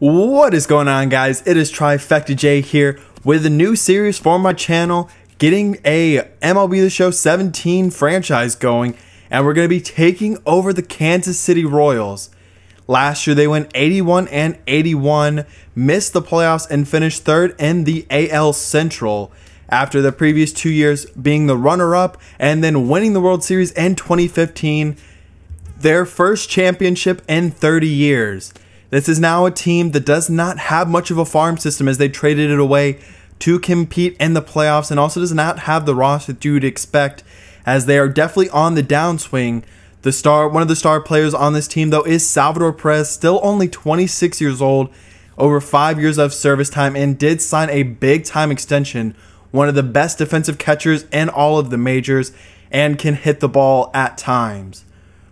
What is going on, guys? It is Trifecta J here with a new series for my channel, getting a MLB The Show 17 franchise going, and we're going to be taking over the Kansas City Royals. Last year they went 81-81, missed the playoffs, and finished third in the AL Central after the previous 2 years being the runner-up and then winning the World Series in 2015, their first championship in 30 years. This is now a team that does not have much of a farm system, as they traded it away to compete in the playoffs, and also does not have the roster that you would expect, as they are definitely on the downswing. One of the star players on this team, though, is Salvador Perez, still only 26 years old, over 5 years of service time, and did sign a big-time extension. One of the best defensive catchers in all of the majors, and can hit the ball at times.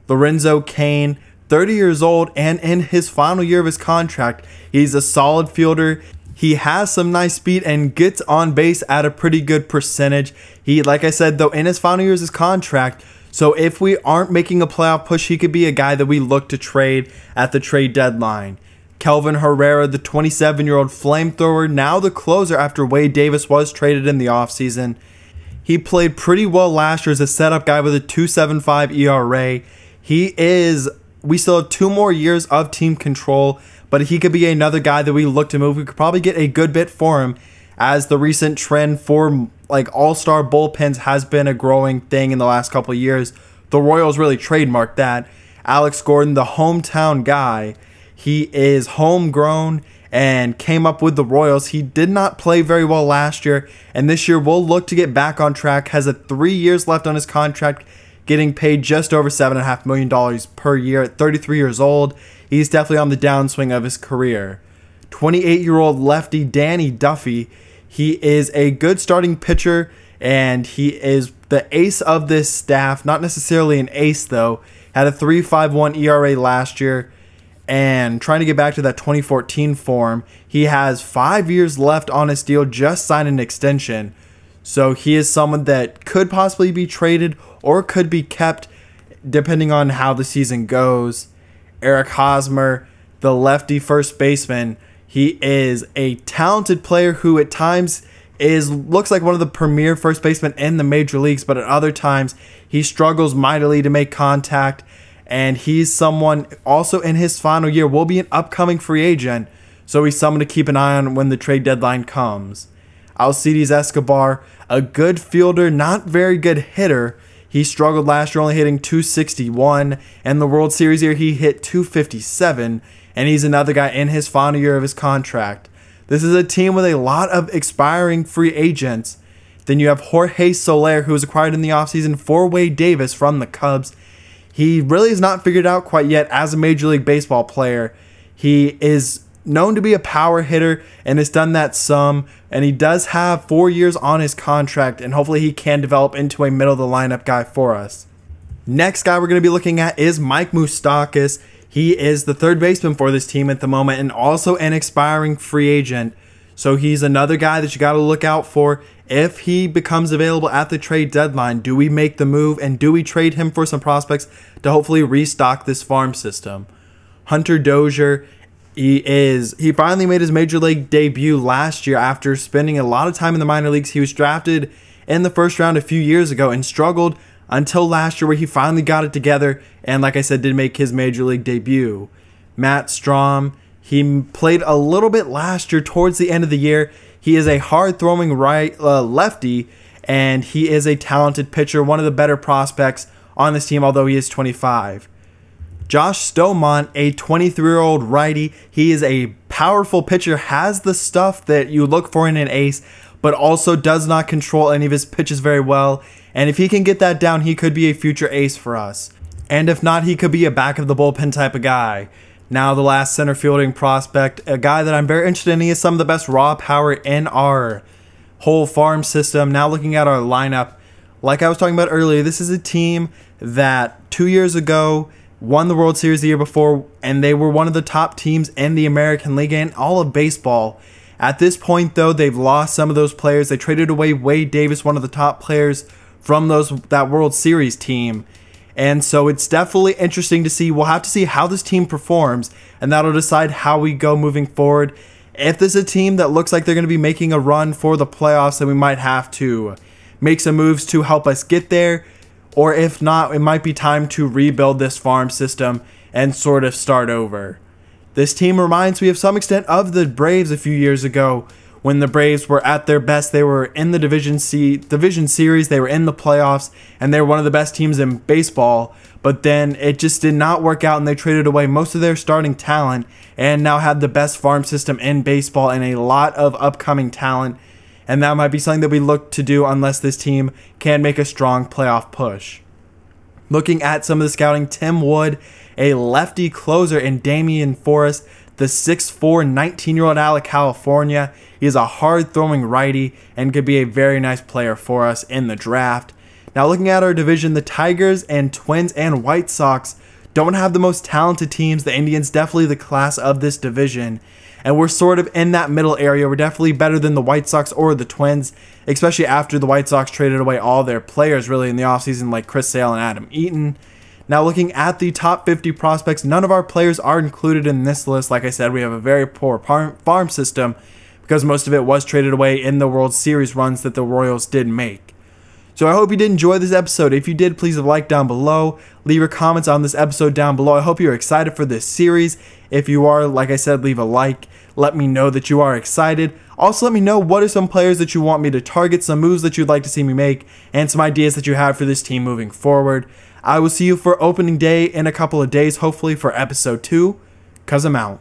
Lorenzo Cain, 30 years old, and in his final year of his contract, he's a solid fielder. He has some nice speed and gets on base at a pretty good percentage. He, like I said, though, in his final year of his contract, so if we aren't making a playoff push, he could be a guy that we look to trade at the trade deadline. Kelvin Herrera, the 27-year-old flamethrower, now the closer after Wade Davis was traded in the offseason. He played pretty well last year as a setup guy with a 2.75 ERA. We still have 2 more years of team control, but he could be another guy that we look to move. We could probably get a good bit for him, as the recent trend for all-star bullpens has been a growing thing in the last couple of years. The Royals really trademarked that. Alex Gordon, the hometown guy, he is homegrown and came up with the Royals. He did not play very well last year, and this year we'll look to get back on track. Has 3 years left on his contract, getting paid just over $7.5 million per year at 33 years old. He's definitely on the downswing of his career. 28-year-old lefty Danny Duffy. He is a good starting pitcher, and he is the ace of this staff. Not necessarily an ace, though. Had a 3.51 ERA last year, and trying to get back to that 2014 form. He has 5 years left on his deal, just signed an extension. So he is someone that could possibly be traded or could be kept depending on how the season goes. Eric Hosmer, the lefty first baseman, he is a talented player who at times looks like one of the premier first basemen in the major leagues, but at other times he struggles mightily to make contact, and he's someone also in his final year will be an upcoming free agent, so he's someone to keep an eye on when the trade deadline comes. Alcides Escobar, a good fielder, not very good hitter. He struggled last year, only hitting 261. And the World Series year, he hit 257. And he's another guy in his final year of his contract. This is a team with a lot of expiring free agents. Then you have Jorge Soler, who was acquired in the offseason for Wade Davis from the Cubs. He really has not figured it out quite yet as a Major League Baseball player. He is known to be a power hitter and has done that some, and he does have 4 years on his contract, and hopefully he can develop into a middle of the lineup guy for us. Next guy we're going to be looking at is Mike Moustakas. He is the third baseman for this team at the moment and also an expiring free agent, so he's another guy that you got to look out for if he becomes available at the trade deadline. Do we make the move, and do we trade him for some prospects to hopefully restock this farm system? Hunter Dozier, he finally made his major league debut last year after spending a lot of time in the minor leagues. He was drafted in the first round a few years ago and struggled until last year, where he finally got it together and, like I said, did make his major league debut. Matt Strahm, he played a little bit last year towards the end of the year. He is a hard-throwing lefty, and he is a talented pitcher, one of the better prospects on this team, although he is 25. Josh Stomont, a 23-year-old righty. He is a powerful pitcher, has the stuff that you look for in an ace, but also does not control any of his pitches very well. And if he can get that down, he could be a future ace for us. And if not, he could be a back of the bullpen type of guy. Now the last center fielding prospect, a guy that I'm very interested in. He has some of the best raw power in our whole farm system. Now looking at our lineup, like I was talking about earlier, this is a team that 2 years ago won the World Series the year before, and they were one of the top teams in the American League and all of baseball. At this point, though, they've lost some of those players. They traded away Wade Davis, one of the top players from that World Series team, And so it's definitely interesting to see. We'll have to see how this team performs, and that'll decide how we go moving forward. If there's a team that looks like they're going to be making a run for the playoffs, then we might have to make some moves to help us get there. Or if not, it might be time to rebuild this farm system and sort of start over. This team reminds me of some extent of the Braves a few years ago. When the Braves were at their best, they were in the division series, they were in the playoffs, and they were one of the best teams in baseball. But then it just did not work out, and they traded away most of their starting talent and now have the best farm system in baseball and a lot of upcoming talent. And that might be something that we look to do unless this team can make a strong playoff push. Looking at some of the scouting, Tim Wood, a lefty closer, and Damian Forrest, the 6'4", 19-year-old out of California. He is a hard-throwing righty and could be a very nice player for us in the draft. Now looking at our division, the Tigers and Twins and White Sox don't have the most talented teams. The Indians definitely the class of this division. And we're sort of in that middle area. We're definitely better than the White Sox or the Twins, especially after the White Sox traded away all their players really in the offseason, like Chris Sale and Adam Eaton. Now looking at the top 50 prospects, none of our players are included in this list. Like I said, we have a very poor farm system because most of it was traded away in the World Series runs that the Royals did make. So I hope you did enjoy this episode. If you did, please leave a like down below. Leave your comments on this episode down below. I hope you're excited for this series. If you are, like I said, leave a like. Let me know that you are excited. Also, let me know what are some players that you want me to target, some moves that you'd like to see me make, and some ideas that you have for this team moving forward. I will see you for opening day in a couple of days, hopefully for episode 2, 'cause I'm out.